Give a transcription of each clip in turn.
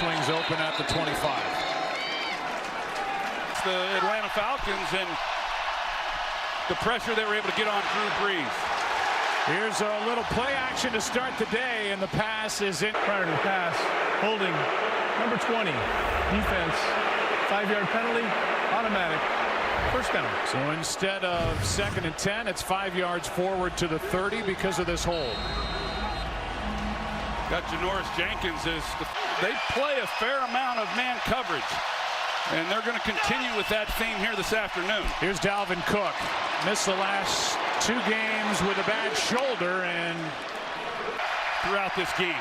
swings open at the 25. It's the Atlanta Falcons and the pressure they were able to get on Drew Brees. Here's a little play action to start the day, and the pass is in. Prior to the pass, holding number 20, defense, 5-yard penalty, automatic, first down. So instead of 2nd and 10, it's 5 yards forward to the 30 because of this hold. Got Janoris Jenkins they play a fair amount of man coverage, and they're going to continue with that theme here this afternoon. Here's Dalvin Cook. Missed the last 2 games with a bad shoulder and throughout this game.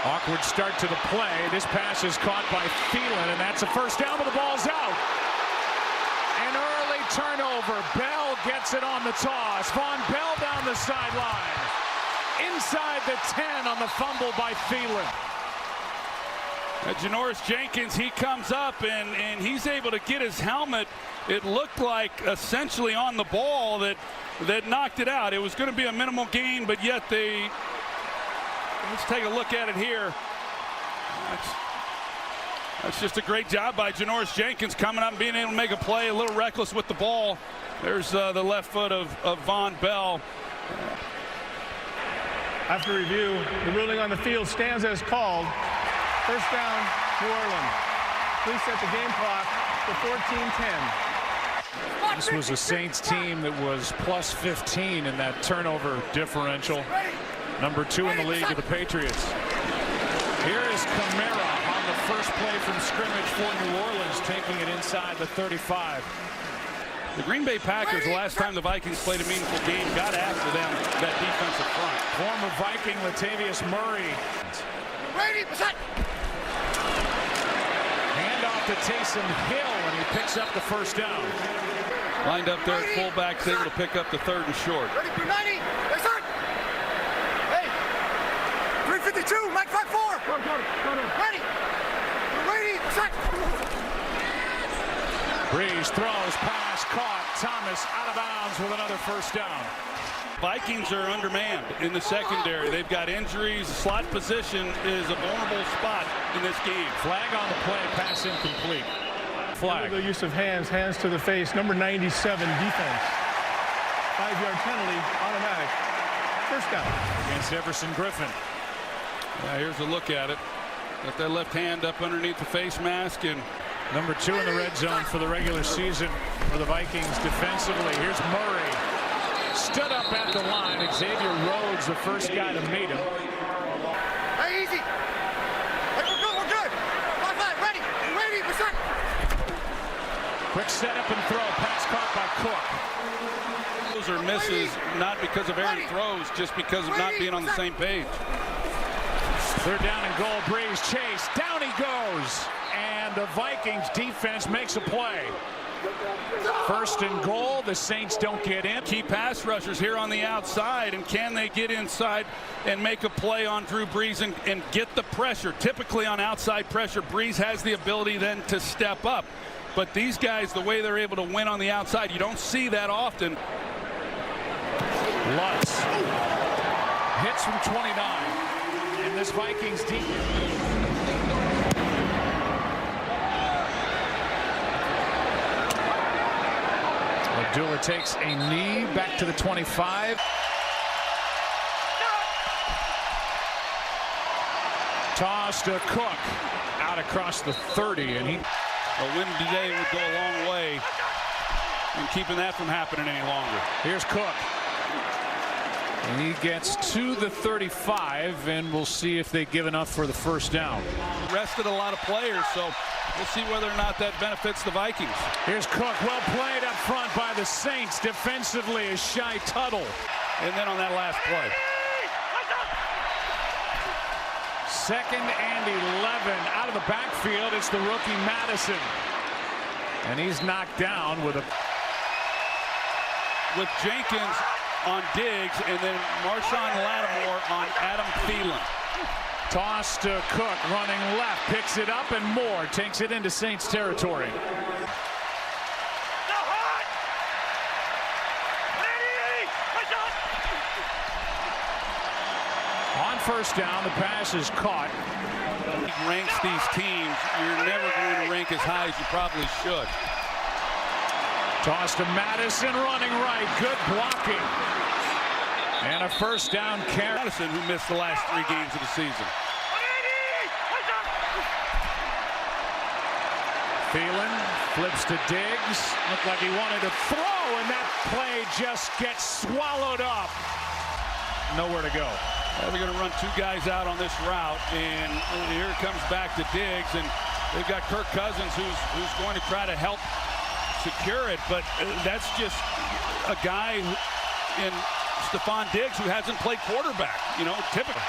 Awkward start to the play. This pass is caught by Thielen, and that's a first down, but the ball's out. An early turnover. Bell gets it on the toss. Von Bell down the sideline. Inside the 10 on the fumble by Thielen. Janoris Jenkins, he comes up and he's able to get his helmet. It looked like essentially on the ball that knocked it out. It was going to be a minimal gain, but yet let's take a look at it here. That's just a great job by Janoris Jenkins coming up and being able to make a play, a little reckless with the ball. There's the left foot of Von Bell. After review, the ruling on the field stands as called. First down, New Orleans. Please set the game clock to 14:10. This was a Saints team that was plus 15 in that turnover differential. Number 2 in the league of the Patriots. Here is Pereira on the first play from scrimmage for New Orleans, taking it inside the 35. The Green Bay Packers, the last time the Vikings played a meaningful game, got after them, that defensive front. Former Viking Latavius Murray. Handoff to Taysom Hill, and he picks up the first down. Lined up there at fullback, able to pick up the 3rd and short. Ready for 90. Hey, 352, Mike 5-4. Ready. Ready, set. Brees throws, pass, caught. Thomas out of bounds with another first down. Vikings are undermanned in the secondary. They've got injuries. Slot position is a vulnerable spot in this game. Flag on the play, pass incomplete. Flag. The use of hands to the face, number 97, defense. 5-yard penalty, automatic, first down. Against Everson Griffin. Here's a look at it. Got that left hand up underneath the face mask, and number 2 in the red zone for the regular season for the Vikings defensively. Here's Murray. Stood up at the line. Xavier Rhodes, the first guy to meet him. Hey, easy. Hey, we're good. 5-5, ready. Ready, we're set. Quick setup and throw. Pass caught by Cook. Those are misses, not because of Aaron throws, just because of not being on the same page. 3rd down and goal. Brees chase. Down he goes. And the Vikings defense makes a play. 1st and goal. The Saints don't get in. Key pass rushers here on the outside, and can they get inside and make a play on Drew Brees and get the pressure? Typically on outside pressure, Brees has the ability then to step up. But these guys, the way they're able to win on the outside, you don't see that often. Lutz hits from 29. And this Vikings defense. Abdullah takes a knee back to the 25. Toss to Cook out across the 30, and a win today would go a long way in keeping that from happening any longer. Here's Cook. And he gets to the 35, and we'll see if they give enough for the first down. Rested a lot of players, so we'll see whether or not that benefits the Vikings. Here's Cook, well played up front by the Saints. Defensively is Shy Tuttle. And then on that last play. 2nd and 11 out of the backfield. It's the rookie Madison. And he's knocked down with Jenkins on Diggs, and then Marshawn Lattimore on Adam Thielen. Toss to Cook, running left, picks it up, and Moore takes it into Saints territory. first down. The pass is caught. He ranks these teams. You're never going to rank as high as you probably should. Toss to Madison, running right. Good blocking. And a first down carry. Madison, who missed the last 3 games of the season. Thielen flips to Diggs. Looked like he wanted to throw, and that play just gets swallowed up. Nowhere to go. They're going to run 2 guys out on this route, and here it comes back to Diggs, and they've got Kirk Cousins who's going to try to help secure it, but that's just a guy in Stephon Diggs who hasn't played quarterback. You know, typically.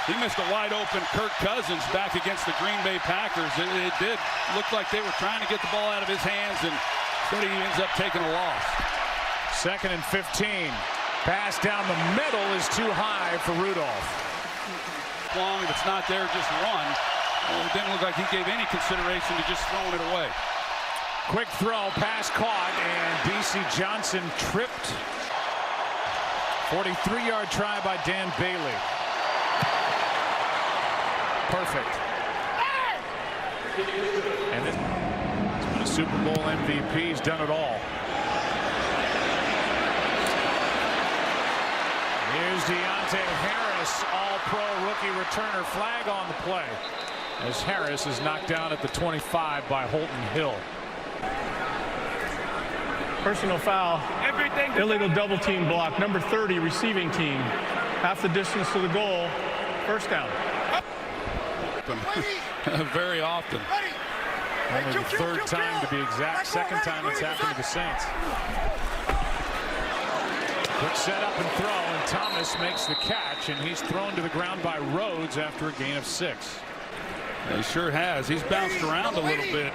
He missed a wide-open Kirk Cousins back against the Green Bay Packers. It did look like they were trying to get the ball out of his hands, and instead he ends up taking a loss. 2nd and 15. Pass down the middle is too high for Rudolph. Long, if it's not there, just run. It didn't look like he gave any consideration to just throwing it away. Quick throw, pass caught, and B.C. Johnson tripped. 43-yard try by Dan Bailey. Perfect. And then he's been a Super Bowl MVP. He's done it all. Here's Deontay Harris, all-pro rookie returner, flag on the play, as Harris is knocked down at the 25 by Holton Hill. Personal foul. Illegal double team block. Number 30 receiving team. Half the distance to the goal. First down. Very often. Only the 3rd time to be exact. 2nd time it's happened to the Saints. Quick set up and throw, and Thomas makes the catch, and he's thrown to the ground by Rhodes after a gain of 6. He sure has. He's bounced around a little bit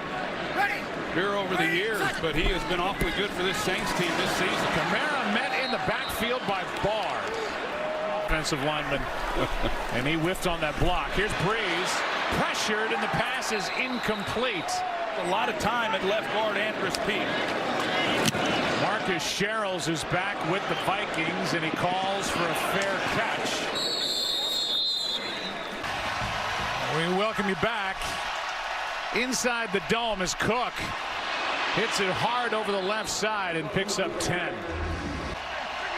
here over the years, but he has been awfully good for this Saints team this season. Pereira met in the backfield by Barr, offensive lineman, and he whiffed on that block. Here's Breeze, pressured, and the pass is incomplete. A lot of time at left guard, Andrus Peat. Marcus Sherrills is back with the Vikings, and he calls for a fair catch. We welcome you back. Inside the dome is Cook. Hits it hard over the left side and picks up 10.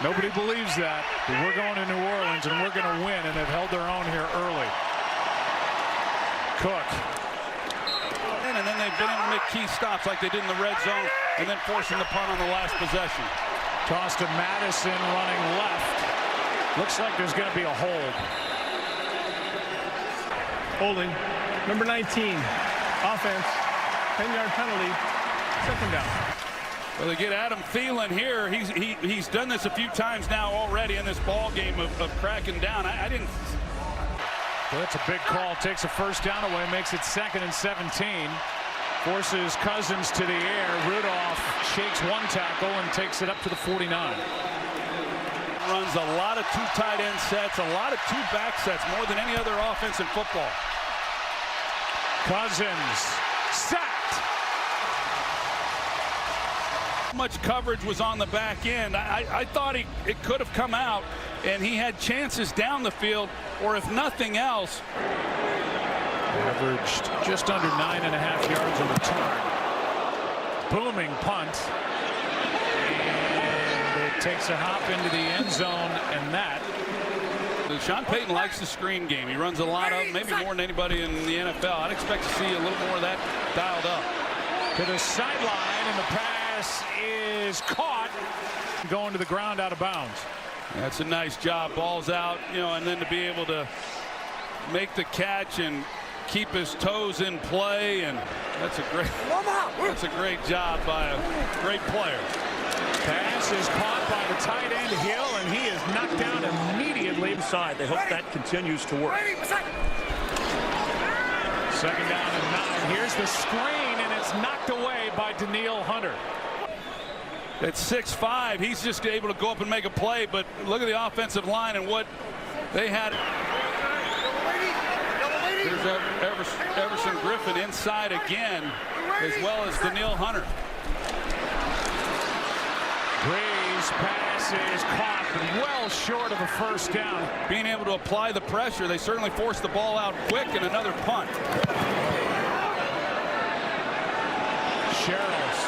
Nobody believes that, but we're going to New Orleans and we're going to win, and they've held their own here early. Cook. And then they've been able to make key stops like they did in the red zone, and then forcing the punt on the last possession. Toss to Madison running left. Looks like there's going to be a hold. Holding. Number 19. Offense. 10-yard penalty. 2nd down. Well, they get Adam Thielen here. He's done this a few times now already in this ball game of cracking down. I didn't. Well, that's a big call. Takes a first down away. Makes it 2nd and 17. Forces Cousins to the air. Rudolph shakes one tackle and takes it up to the 49. Runs a lot of 2 tight end sets, a lot of 2 back sets, more than any other offense in football. Cousins sacked. Much coverage was on the back end. I thought it could have come out, and he had chances down the field, or if nothing else. Averaged just under 9.5 yards a return. Booming punt. And it takes a hop into the end zone, and that. Sean Payton likes the screen game. He runs a lot of, maybe more than anybody in the NFL. I'd expect to see a little more of that dialed up. To the sideline, and the pass is caught. Going to the ground out of bounds. That's a nice job. Ball's out, you know, and then to be able to make the catch and keep his toes in play, and that's a great job by a great player. Pass is caught by the tight end Hill, and he is knocked down immediately. Inside, they hope that continues to work. 2nd down and 9. Here's the screen, and it's knocked away by Danielle Hunter. At 6'5", he's just able to go up and make a play, but look at the offensive line and what they had. There's Everson Griffin inside again, as well as Danielle Hunter. Breeze pass pass is caught, but well short of a first down. Being able to apply the pressure, they certainly forced the ball out quick, and another punt. Sherrills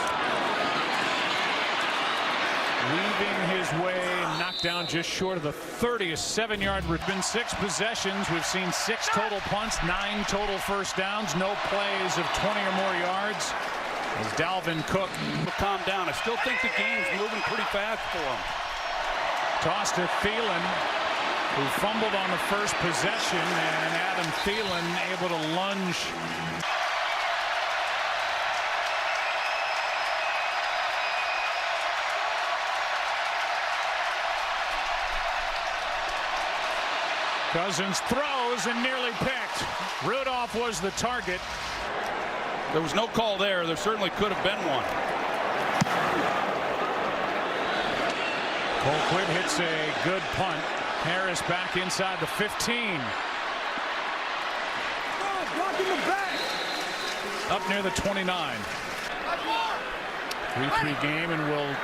weaving his way, knocked down just short of the 30, a 7-yard. Been 6 possessions. We've seen 6 total punts, 9 total first downs, no plays of 20 or more yards. As Dalvin Cook will calm down. I still think the game's moving pretty fast for him. Toss to Thielen, who fumbled on the first possession, and Adam Thielen able to lunge. Cousins throws and nearly picked. Rudolph was the target. There was no call there. There certainly could have been one. Colquitt hits a good punt. Harris back inside the 15. Blocking the back. Up near the 29. 3-3 game, and we'll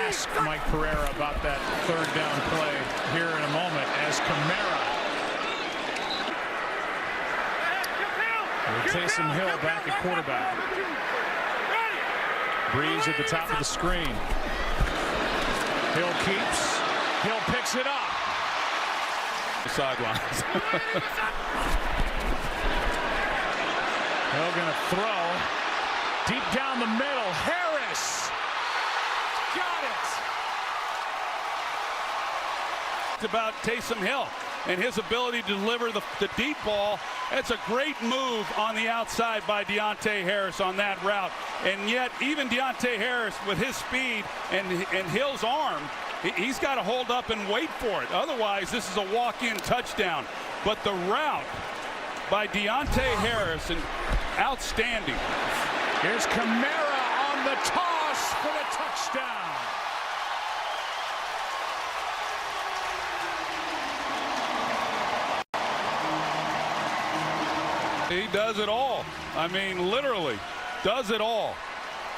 ask Mike Pereira about that third down play here in a moment as Camara. Taysom Hill back at quarterback. Breeze at the top of the screen. Hill keeps. Hill picks it up. The sidelines. Hill gonna throw. Deep down the middle. Harris. Got it. It's about Taysom Hill and his ability to deliver the deep ball. That's a great move on the outside by Deontay Harris on that route. And yet, even Deontay Harris, with his speed and Hill's arm, he's got to hold up and wait for it. Otherwise, this is a walk-in touchdown. But the route by Deontay Harris, and outstanding. Here's Camara on the toss for the touchdown. He does it all. I mean, literally does it all.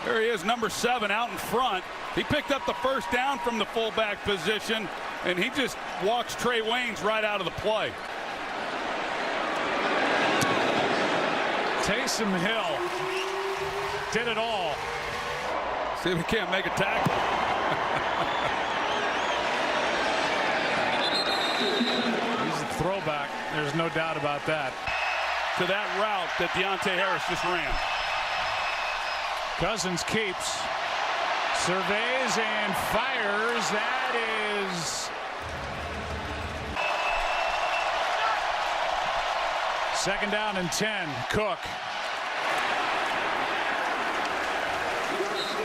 There he is, number 7 out in front. He picked up the first down from the fullback position, and he just walks Trey Waynes right out of the play. Taysom Hill did it all. See if he can't make a tackle. He's a throwback. There's no doubt about that. To that route that Deontay Harris just ran. Cousins keeps, surveys and fires. That is second down and 10. Cook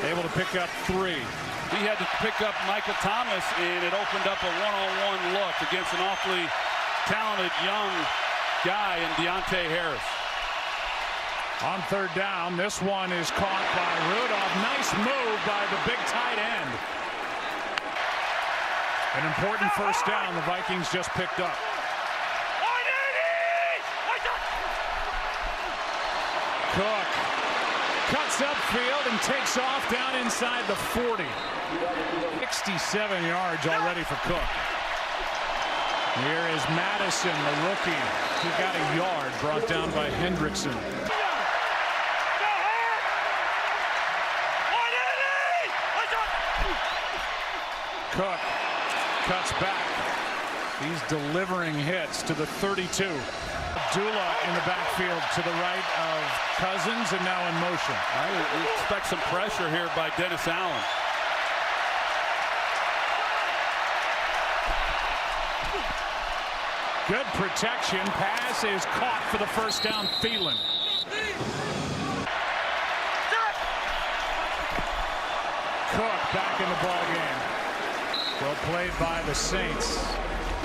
able to pick up 3. He had to pick up Michael Thomas, and it opened up a one-on-one look against an awfully talented young guy in Deontay Harris. On third down, this one is caught by Rudolph. Nice move by the big tight end. An important first down the Vikings just picked up. Cook cuts upfield and takes off down inside the 40. 67 yards already for Cook. Here is Madison, the rookie. He got a yard brought down by Hendrickson. Cook cuts back. He's delivering hits to the 32. Abdullah in the backfield to the right of Cousins, and now in motion. I would expect some pressure here by Dennis Allen. Good protection. Pass is caught for the first down. Thielen. Cook back in the ball game. Well played by the Saints.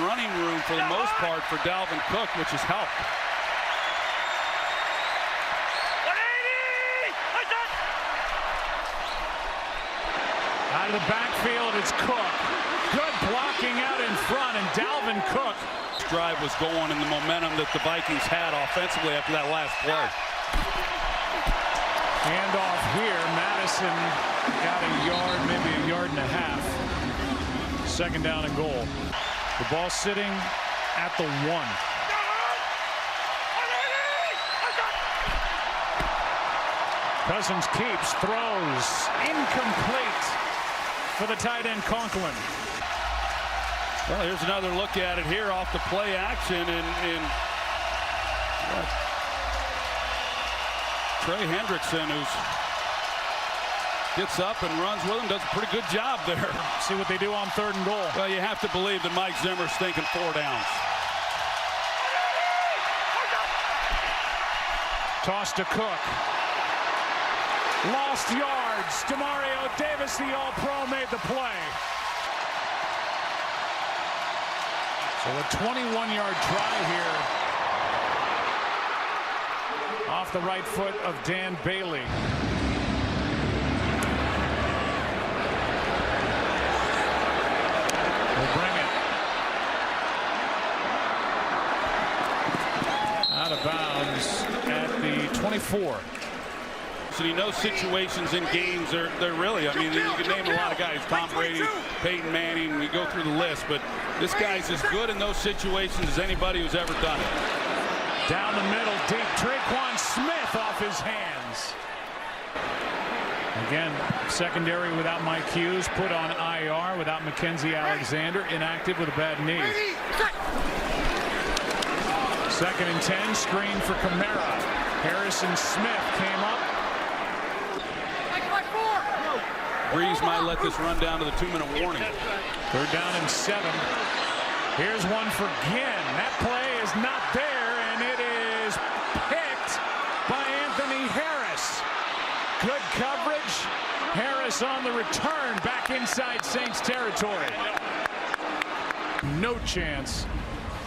Running room for the most part for Dalvin Cook, which has helped. Out of the backfield, it's Cook. Good blocking out in front, and Dalvin Cook. Drive was going, and the momentum that the Vikings had offensively after that last play. Handoff here. Madison got a yard, maybe a yard and a half. Second down and goal. The ball sitting at the 1. Cousins keeps, throws, incomplete for the tight end Conklin. Well, here's another look at it here off the play action, and Trey Hendrickson, who gets up and runs with him, does a pretty good job there. See what they do on 3rd and goal. Well, you have to believe that Mike Zimmer's thinking 4 downs. Toss to Cook. Lost yards. Demario Davis, the All-Pro, made the play. So a 21-yard try here. Off the right foot of Dan Bailey. We'll bring it. Out of bounds at the 24. So he knows situations in games, they're really, I mean, you can name a lot of guys, Tom Brady, Peyton Manning, we go through the list, but this guy's as good in those situations as anybody who's ever done it. Down the middle, deep, Traquan Smith off his hands. Again, secondary without Mike Hughes, put on IR without Mackenzie Alexander, inactive with a bad knee. 2nd and 10, screen for Camara. Harrison Smith came up. Breeze might let this run down to the 2-minute warning. 3rd down and 7. Here's one for Ginn. That play is not there, and it is picked by Anthony Harris. Good coverage. Harris on the return back inside Saints territory. No chance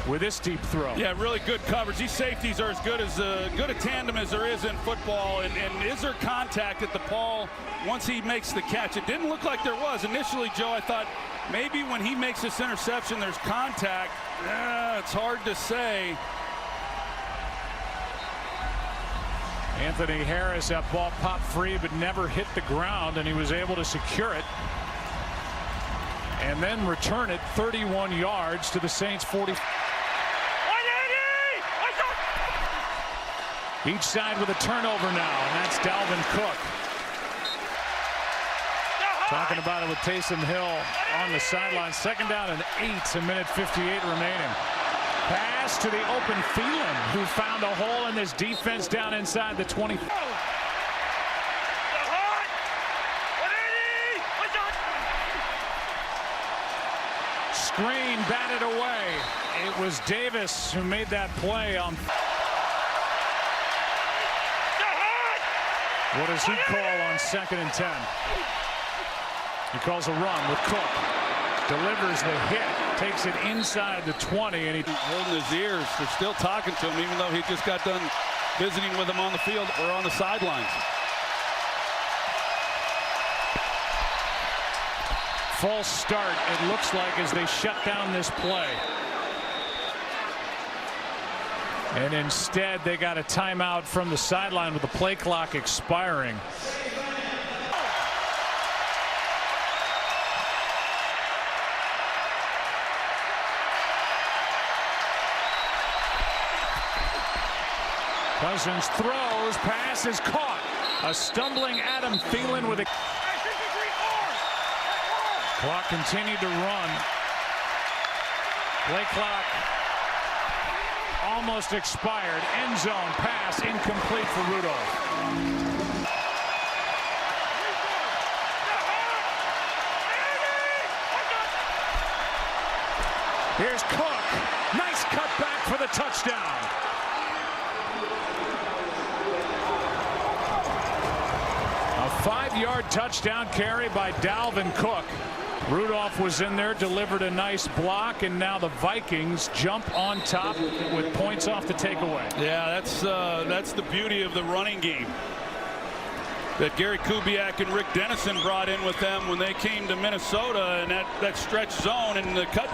with this deep throw. Yeah, really good coverage. These safeties are as good a tandem as there is in football. And is there contact at the ball once he makes the catch? It didn't look like there was. Initially, Joe, I thought maybe when he makes this interception, there's contact. It's hard to say. Anthony Harris, that ball popped free but never hit the ground, and he was able to secure it and then return it 31 yards to the Saints 40. Each side with a turnover now, and that's Dalvin Cook. Talking about it with Taysom Hill on the sideline. 2nd down and 8, a minute 58 remaining. Pass to the open Thielen, who found a hole in this defense down inside the 20. Screen batted away. It was Davis who made that play on. What does he call on 2nd and 10? He calls a run with Cook. Delivers the hit. Takes it inside the 20, and he's holding his ears. They're still talking to him, even though he just got done visiting with him on the field or on the sidelines. False start, it looks like, as they shut down this play. And instead, they got a timeout from the sideline with the play clock expiring. Cousins throws, pass is caught. A stumbling Adam Thielen with a... Clock continued to run. Play clock almost expired. End zone pass incomplete for Rudolph. Here's Cook. Nice cutback for the touchdown. A 5-yard touchdown carry by Dalvin Cook. Rudolph was in there, delivered a nice block, and now the Vikings jump on top with points off the takeaway. Yeah, that's the beauty of the running game that Gary Kubiak and Rick Dennison brought in with them when they came to Minnesota, and that stretch zone and the cut,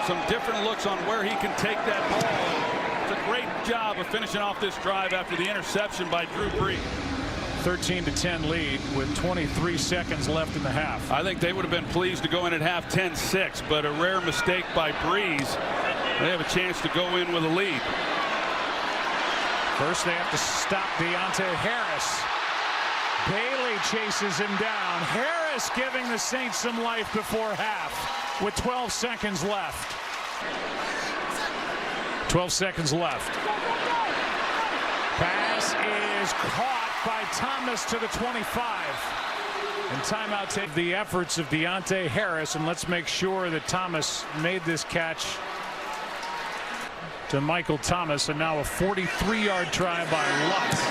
some different looks on where he can take that ball. It's a great job of finishing off this drive after the interception by Drew Brees. 13-10 lead with 23 seconds left in the half. I think they would have been pleased to go in at half 10-6, but a rare mistake by Breeze. They have a chance to go in with a lead. First they have to stop Deontay Harris. Bailey chases him down. Harris giving the Saints some life before half with 12 seconds left. 12 seconds left. Pass is caught by Thomas to the 25. And timeout take the efforts of Deontay Harris, and let's make sure that Thomas made this catch to Michael Thomas, and now a 43-yard try by Lutz.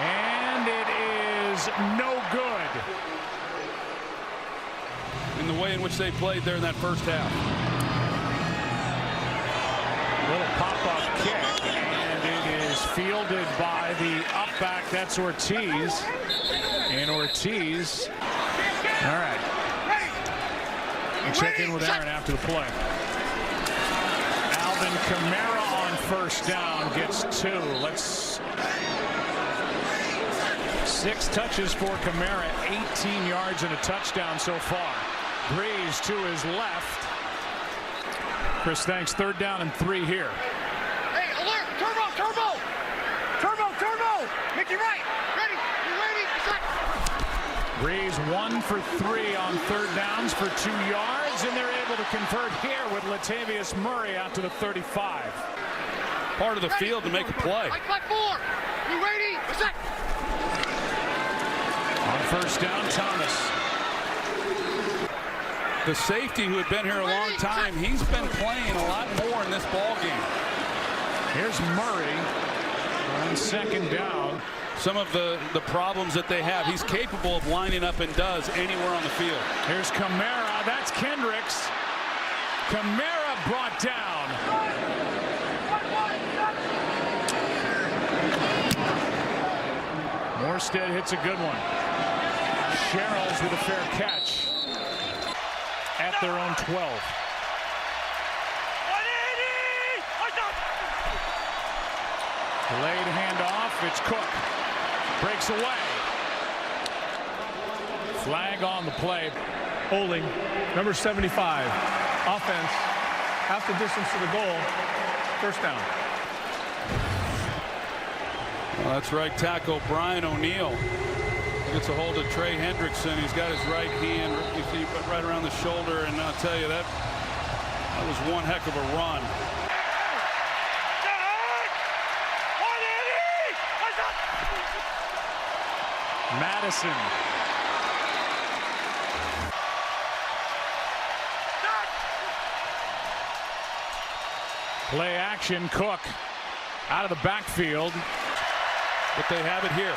And it is no good. In the way in which they played there in that first half. Little pop-up kick, and it is fielded by the up-back. That's Ortiz. And Ortiz. All right. We'll check in with Erin after the play. Kamara on first down gets 2. Let's 6 touches for Kamara, 18 yards and a touchdown so far. Breeze to his left. Chris, thanks. 3rd down and 3 here. Hey, alert! Turbo! Turbo! Turbo! Turbo! Mickey right! Ready! You ready? Set! Breeze 1 for 3 on 3rd downs for 2 yards, and they're able to convert here with Latavius Murray out to the 35. Part of the field to make a play. Like 4! You ready? Set! On first down, Thomas. The safety who had been here a long time, he's been playing a lot more in this ball game. Here's Murray on 2nd down. Some of the problems that they have, he's capable of lining up and does anywhere on the field. Here's Kamara. That's Kendricks. Kamara brought down. Morstead hits a good one. Sherrills with a fair catch at their own 12. Delayed handoff. It's Cook. Breaks away. Flag on the play. Holding, number 75. Offense, half the distance to the goal. First down. Well, that's right tackle Brian O'Neill. Gets a hold of Trey Hendrickson. He's got his right hand, you see, right around the shoulder, and I'll tell you that was one heck of a run. Madison. Play action. Cook out of the backfield. But they have it here.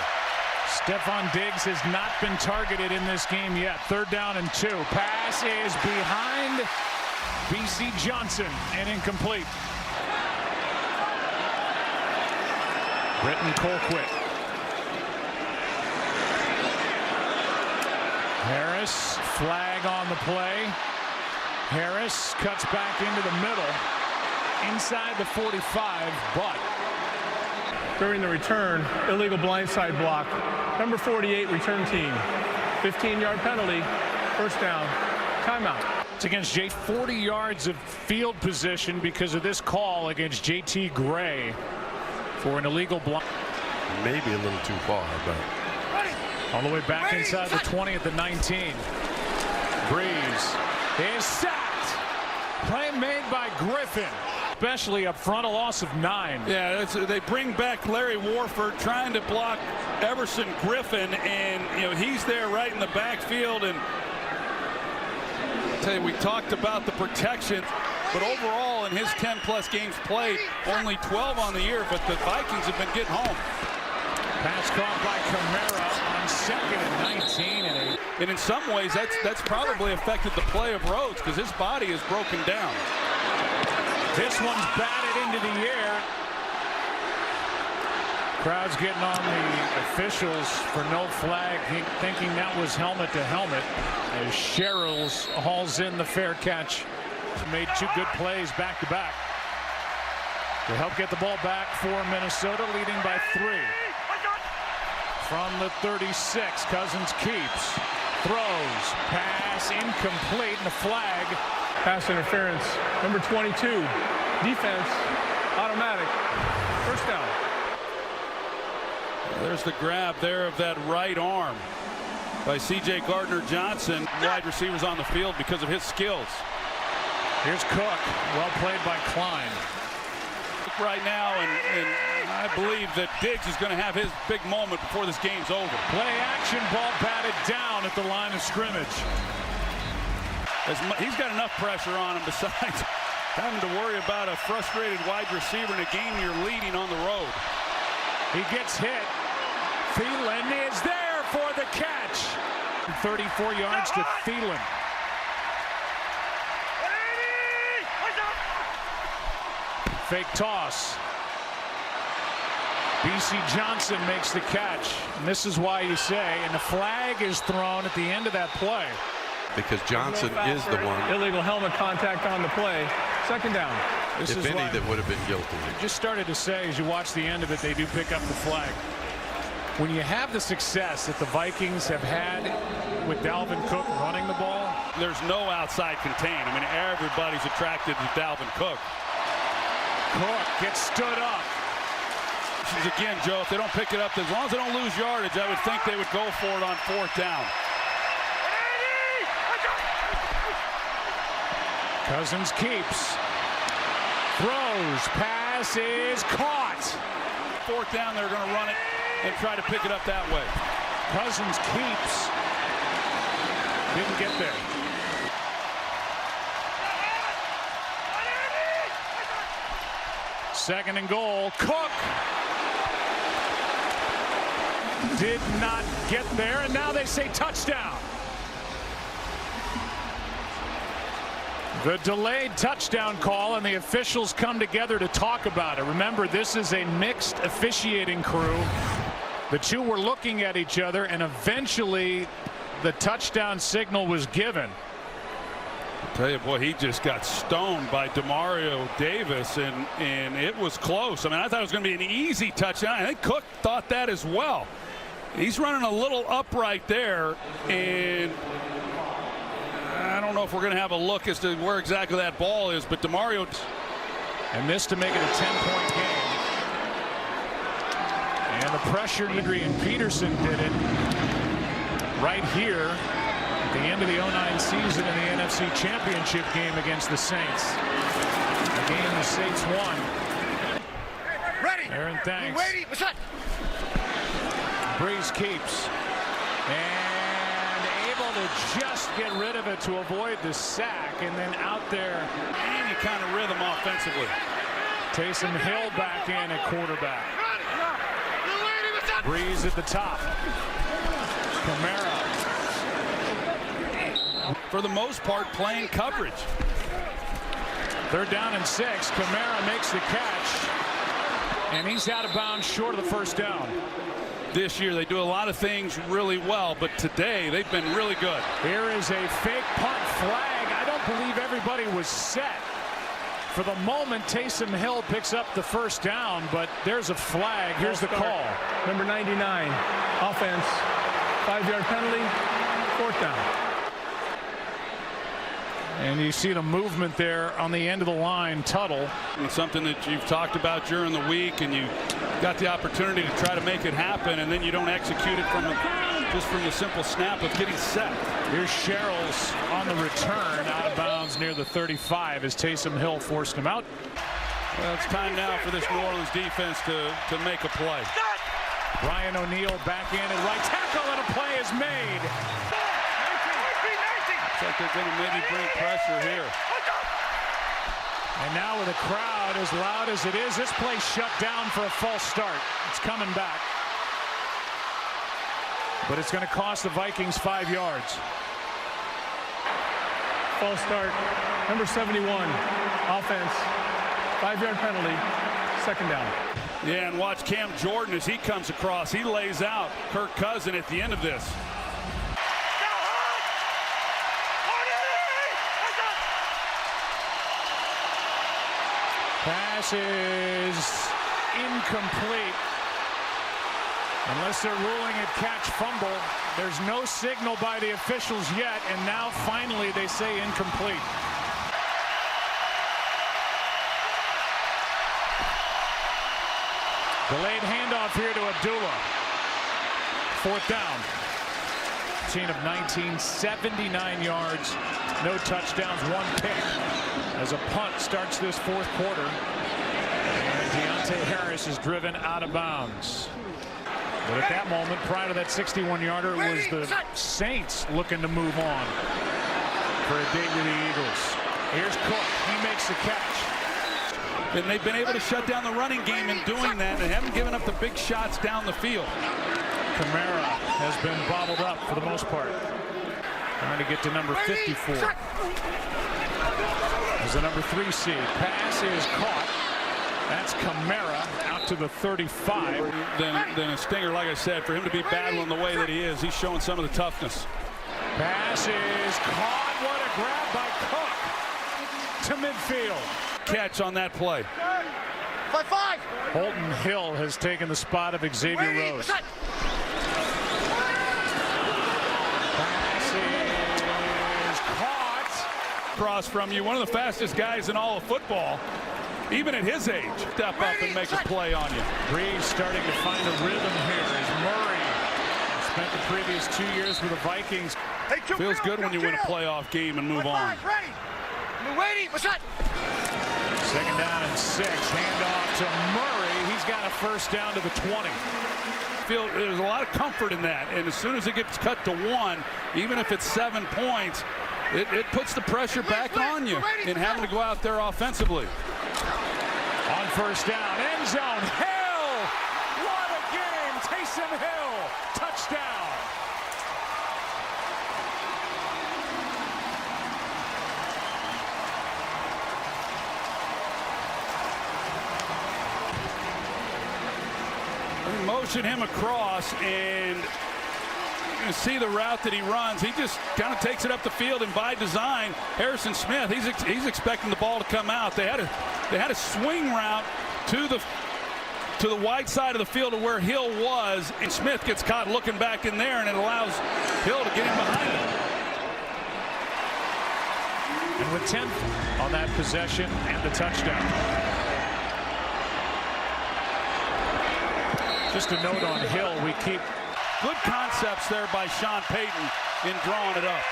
Stephon Diggs has not been targeted in this game yet. 3rd down and 2. Pass is behind B.C. Johnson and incomplete. Britton Colquitt. Harris, flag on the play. Harris cuts back into the middle, inside the 45, but During the return, illegal blindside block. Number 48, return team. 15-yard penalty. First down. Timeout. it's against Jay. 40 yards of field position because of this call against J.T. Gray for an illegal blind. Maybe a little too far, but All the way back inside the 20 at the 19. Breeze is sacked. Play made by Griffin. Especially up front, a loss of 9. Yeah, they bring back Larry Warford trying to block Everson Griffin, and he's there right in the backfield. And I'll tell you, we talked about the protection, but overall in his 10+ games played, only 12 on the year, but the Vikings have been getting home. Pass caught by Pereira on 2nd and 19. And in some ways, that's probably affected the play of Rhodes because his body is broken down. This one's batted into the air. Crowd's getting on the officials for no flag, thinking that was helmet to helmet. As Sherrills hauls in the fair catch. Made 2 good plays back to back to help get the ball back for Minnesota, leading by 3. from the 36. Cousins keeps, throws, pass incomplete, and a flag. Pass interference. Number 22. Defense. Automatic. First down. There's the grab there of that right arm by C.J. Gardner-Johnson. Wide receivers on the field because of his skills. Here's Cook. Well played by Klein. Right now, and I believe that Diggs is going to have his big moment before this game's over. Play action, ball batted down at the line of scrimmage. He's got enough pressure on him besides having to worry about a frustrated wide receiver in a game you're leading on the road. He gets hit. Thielen is there for the catch. 34 yards to Thielen. Fake toss. B.C. Johnson makes the catch. And this is why you say, and the flag is thrown at the end of that play. Because Johnson is the one. Illegal helmet contact on the play. Second down. This If is any, why that would have been guilty. I just started to say, as you watch the end of it, they do pick up the flag. When you have the success that the Vikings have had with Dalvin Cook running the ball, there's no outside contain. I mean, everybody's attracted to Dalvin Cook. Cook gets stood up. Again, Joe, if they don't pick it up, as long as they don't lose yardage, I would think they would go for it on fourth down. Cousins keeps. Throws. Pass is caught. Fourth down, they're going to run it and try to pick it up that way. Cousins keeps. Didn't get there. Second and goal. Cook did not get there, and now they say touchdown. The delayed touchdown call, and the officials come together to talk about it. Remember, this is a mixed officiating crew. The two were looking at each other, and eventually the touchdown signal was given. I'll tell you, boy, he just got stoned by Demario Davis, and it was close. I mean, I thought it was going to be an easy touchdown. I think Cook thought that as well. He's running a little upright there, and I don't know if we're going to have a look as to where exactly that ball is, but Demario. And this to make it a 10-point game. And the pressure, Adrian Peterson did it right here at the end of the 09 season in the NFC Championship game against the Saints. A game the Saints won. Ready. Erin, thanks. Waiting. What's that? Breeze keeps. And able to just get rid of it to avoid the sack, and then out there. Any kind of rhythm offensively. Taysom Hill back in at quarterback. Breeze at the top. Pereira. For the most part, playing coverage. Third down and 6. Pereira makes the catch, and he's out of bounds short of the first down. This year they do a lot of things really well, but today they've been really good. Here is a fake punt flag. I don't believe everybody was set. For the moment, Taysom Hill picks up the first down, but there's a flag. Here's the call. Number 99, offense, 5-yard penalty, fourth down. And you see the movement there on the end of the line, Tuttle. And something that you've talked about during the week, and you got the opportunity to try to make it happen, and then you don't execute it just from the simple snap of getting set. Here's Sherrills on the return, out of bounds near the 35 as Taysom Hill forced him out. Well, it's time now for this New Orleans defense to make a play. Brian O'Neill back in at right tackle, and a play is made. Looks like they're going to maybe bring pressure here. And now with a crowd as loud as it is, this play shut down for a false start. It's coming back. But it's going to cost the Vikings 5 yards. False start. Number 71, offense, 5-yard penalty, second down. Yeah, and watch Cam Jordan as he comes across. He lays out Kirk Cousins at the end of this. Pass is incomplete. Unless they're ruling it catch fumble, there's no signal by the officials yet, and now finally they say incomplete. Delayed handoff here to Abdullah. 4th down. Chain of 19, 79 yards, no touchdowns, 1 pick. As a punt starts this 4th quarter. And Deontay Harris is driven out of bounds. But at that moment, prior to that 61-yarder, it was the Saints looking to move on for a date with the Eagles. Here's Cook. He makes the catch. And they've been able to shut down the running game in doing that. They haven't given up the big shots down the field. Pereira has been bottled up for the most part. Trying to get to number 54. As the number 3 seed. Pass is caught. That's Pereira out to the 35. Then a stinger, like I said, for him to be battling the way that he is, he's showing some of the toughness. Pass is caught. What a grab by Cook to midfield. Catch on that play. 5-5. Holton Hill has taken the spot of Xavier Rhodes. Pass is caught. Across from you, one of the fastest guys in all of football, even at his age. Step up and make a play on you. Breeze starting to find a rhythm here as Murray spent the previous 2 years with the Vikings. Feels good when you win a playoff game and move on. Ready. What's that? 2nd down and 6. Handoff to Murray. He's got a 1st down to the 20. There's a lot of comfort in that. And as soon as it gets cut to 1, even if it's 7 points, it puts the pressure back on you in having to go out there offensively. On 1st down, end zone, Hill! What a game! Taysom Hill, touchdown! Motion him across, and you can see the route that he runs. He just kind of takes it up the field, and by design, Harrison Smith, he's expecting the ball to come out. They had a swing route to the wide side of the field to where Hill was, and Smith gets caught looking back in there, and it allows Hill to get in behind him. And with 10 on that possession and the touchdown. Just a note on Hill, we keep good concepts there by Sean Payton in drawing it up.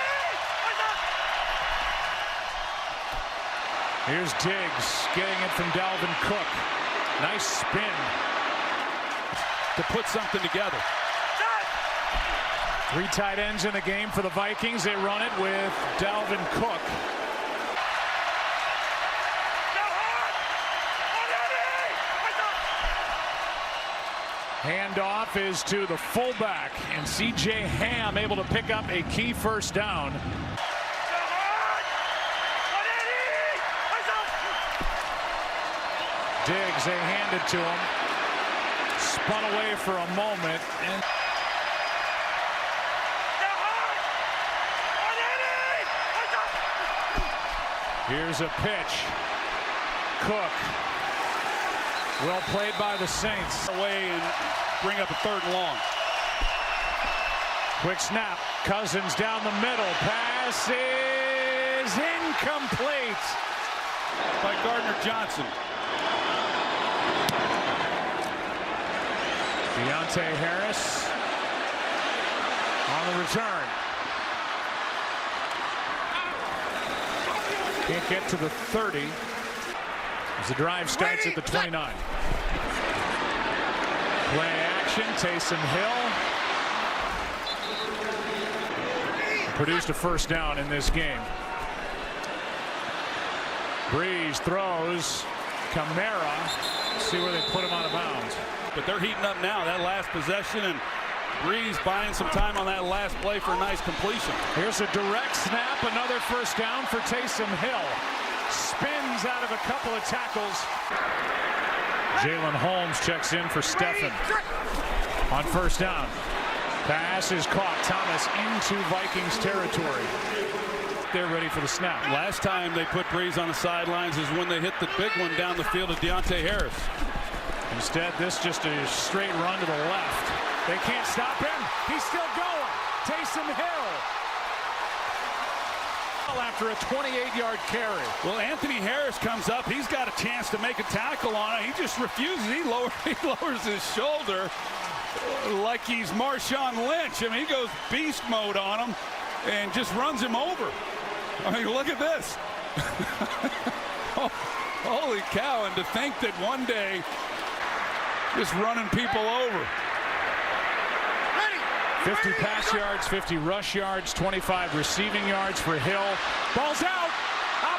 Here's Diggs getting it from Dalvin Cook. Nice spin to put something together. 3 tight ends in the game for the Vikings. They run it with Dalvin Cook. Handoff is to the fullback, and C.J. Ham able to pick up a key 1st down. Diggs, they hand it to him. Spun away for a moment. And here's a pitch. Cook. Well played by the Saints. Away and bring up a 3rd and long. Quick snap. Cousins down the middle. Pass is incomplete by Gardner Johnson. Deontay Harris on the return. Can't get to the 30. As the drive starts at the 29. Play action, Taysom Hill. Produced a 1st down in this game. Breeze throws. Pereira. See where they put him out of bounds. But they're heating up now, that last possession, and Breeze buying some time on that last play for a nice completion. Here's a direct snap, another 1st down for Taysom Hill. Spins out of a couple of tackles. Jalen Holmes checks in for Stephen on 1st down. Pass is caught. Thomas into Vikings territory. They're ready for the snap. Last time they put Breeze on the sidelines is when they hit the big one down the field of Deontay Harris. Instead, this just a straight run to the left. They can't stop him. He's still going. Taysom Hill. After a 28-yard carry. Well, Anthony Harris comes up. He's got a chance to make a tackle on it. He just refuses. He lowers his shoulder like he's Marshawn Lynch. I mean, he goes beast mode on him and just runs him over. I mean, look at this. Oh, holy cow. And to think that one day just running people over. 50 pass yards, 50 rush yards, 25 receiving yards for Hill. Ball's out.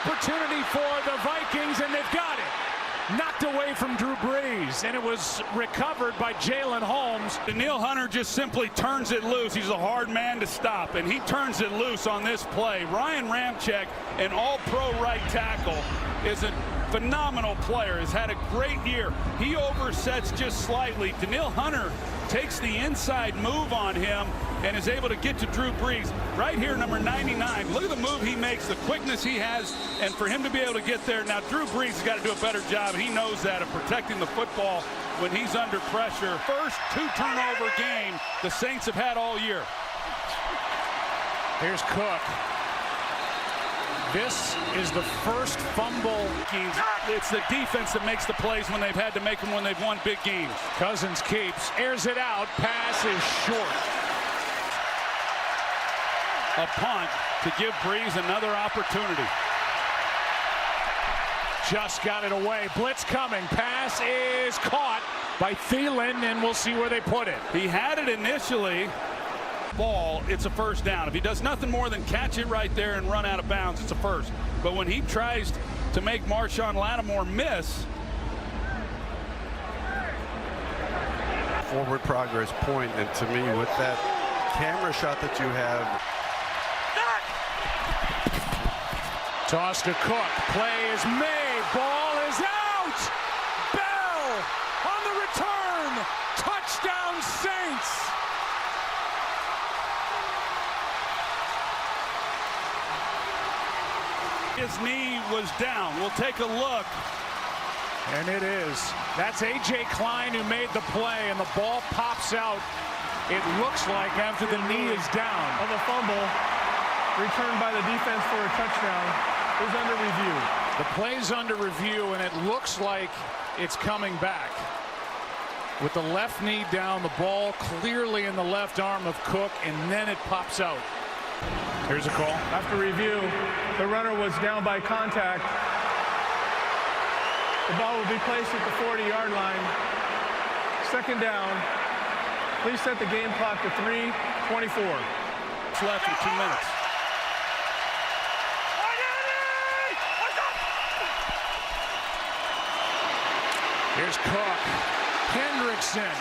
Opportunity for the Vikings, and they've got it. Knocked away from Drew Brees, and it was recovered by Jalen Holmes. Danielle Hunter just simply turns it loose. He's a hard man to stop, and he turns it loose on this play. Ryan Ramczyk, an all-pro right tackle, is a phenomenal player, has had a great year. He oversets just slightly. Danielle Hunter takes the inside move on him and is able to get to Drew Brees. Right here, number 99. Look at the move he makes, the quickness he has, and for him to be able to get there. Now, Drew Brees has got to do a better job, and he knows that, of protecting the football when he's under pressure. First two-turnover game the Saints have had all year. Here's Cook. This is the first fumble. It's the defense that makes the plays when they've had to make them when they've won big games. Cousins keeps, airs it out, pass is short. A punt to give Brees another opportunity. Just got it away. Blitz coming. Pass is caught by Thielen, and we'll see where they put it. He had it initially. Ball, it's a first down. If he does nothing more than catch it right there and run out of bounds, it's a first. But when he tries to make Marshawn Lattimore miss. Forward progress point, and to me, with that camera shot that you have. Toss to Cook. Play is made. Ball is out. Bell on the return. Touchdown Saints. His knee was down. We'll take a look. And it is. That's A.J. Klein who made the play, and the ball pops out, it looks like, after the knee is down. Of a fumble returned by the defense for a touchdown is under review. The play's under review, and it looks like it's coming back. With the left knee down, the ball clearly in the left arm of Cook, and then it pops out. Here's a call. After review, the runner was down by contact. The ball will be placed at the 40-yard line. Second down. Please set the game clock to 3:24. It's left in 2 minutes. Here's Cook. Hendrickson.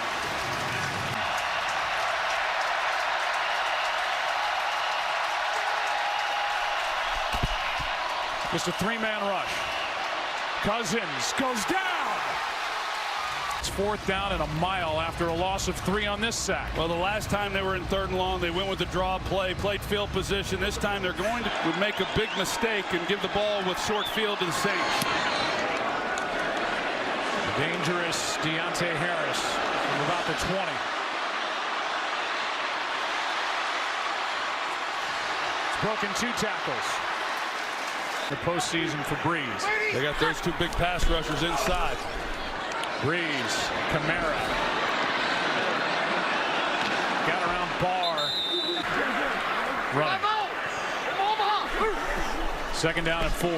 Just a three-man rush. Cousins goes down. It's fourth down and a mile after a loss of 3 on this sack. Well, the last time they were in 3rd and long, they went with the draw play, played field position. This time they're going to make a big mistake and give the ball with short field to the Saints. Dangerous Deontay Harris from about the 20. It's broken 2 tackles. The postseason for Brees. They got those 2 big pass rushers inside. Brees, Pereira. Got around Barr. Running. Second down and 4.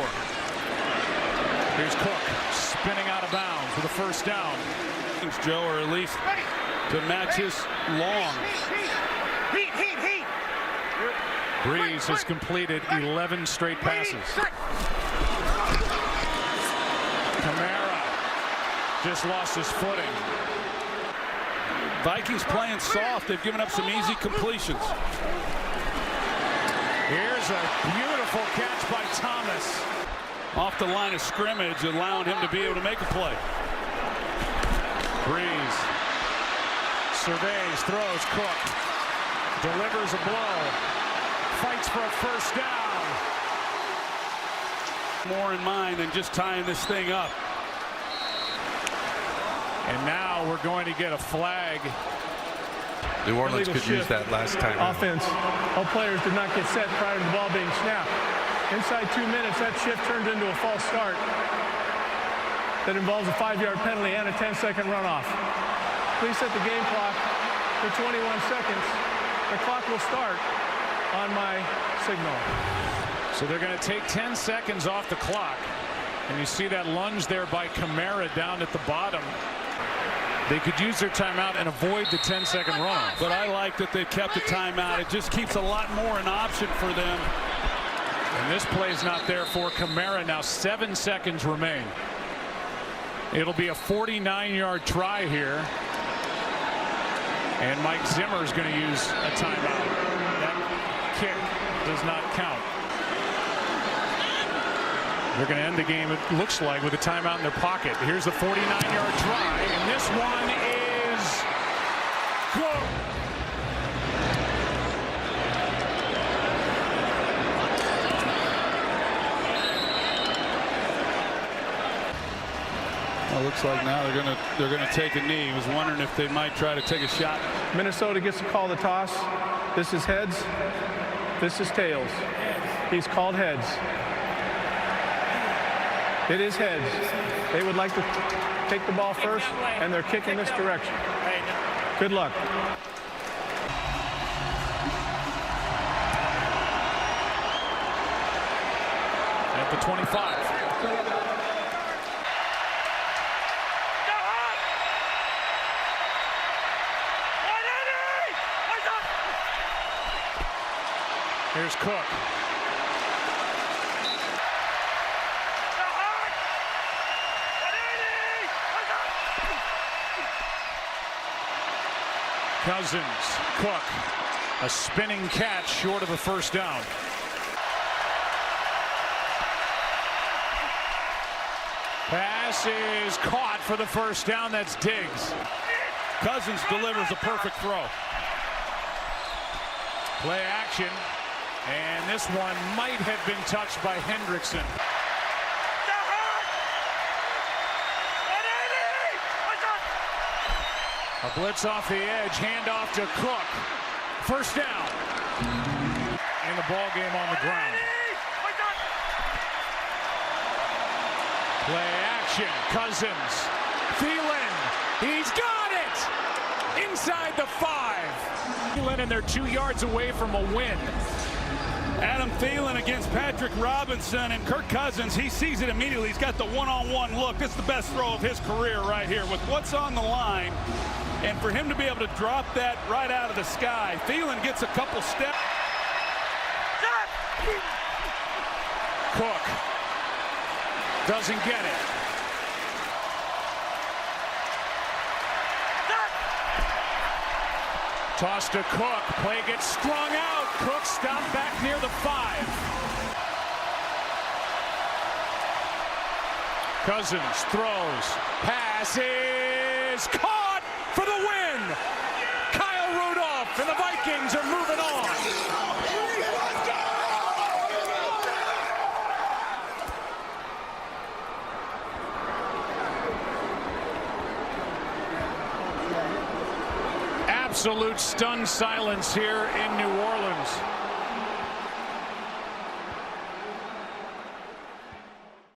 Here's Cook spinning out of bounds with a first down. Joe, or at least to match his long. Brees has completed 11 straight passes. Pereira just lost his footing. Vikings playing soft. They've given up some easy completions. Here's a beautiful catch by Thomas. Off the line of scrimmage, allowing him to be able to make a play. Brees surveys, throws, Cook delivers a blow, fights for a first down. More in mind than just tying this thing up. And now we're going to get a flag New Orleans Illegal could use shift. that last time. Offense. All players did not get set prior to the ball being snapped. Inside 2 minutes, that shift turned into a false start that involves a 5-yard penalty and a 10-second runoff. Please set the game clock for 21 seconds. The clock will start on my signal. So they're going to take 10 seconds off the clock. And you see that lunge there by Pereira down at the bottom. They could use their timeout and avoid the 10-second runoff. But I like that they kept the timeout. It just keeps a lot more an option for them. And this play's not there for Pereira. Now 7 seconds remain. It'll be a 49-yard try here. And Mike Zimmer is going to use a timeout. That kick does not count. They're going to end the game, it looks like, with a timeout in their pocket. Here's the 49-yard try, and this one is good. Well, looks like now they're gonna take a knee. I was wondering if they might try to take a shot. Minnesota gets to call the toss. This is heads. This is tails. He's called heads. It is heads. They would like to take the ball first, and they're kicking this direction. Good luck. At the 25. Here's Cook. Cousins, Cook, a spinning catch short of the first down. Pass is caught for the first down. That's Diggs. Cousins delivers a perfect throw. Play action, and this one might have been touched by Hendrickson. A blitz off the edge, handoff to Cook. First down. And the ball game on the ground. Play action, Cousins. Thielen, he's got it! Inside the 5. Thielen, and they're 2 yards away from a win. Adam Thielen against Patrick Robinson, and Kirk Cousins, he sees it immediately. He's got the one-on-one look. This is the best throw of his career right here with what's on the line. And for him to be able to drop that right out of the sky, Thielen gets a couple steps. Cook doesn't get it. Toss to Cook. Play gets strung out. Cook stopped back near the 5. Cousins throws. Pass is caught for the win. Kyle Rudolph and the Vikings are moving on. Absolute stunned silence here in New Orleans.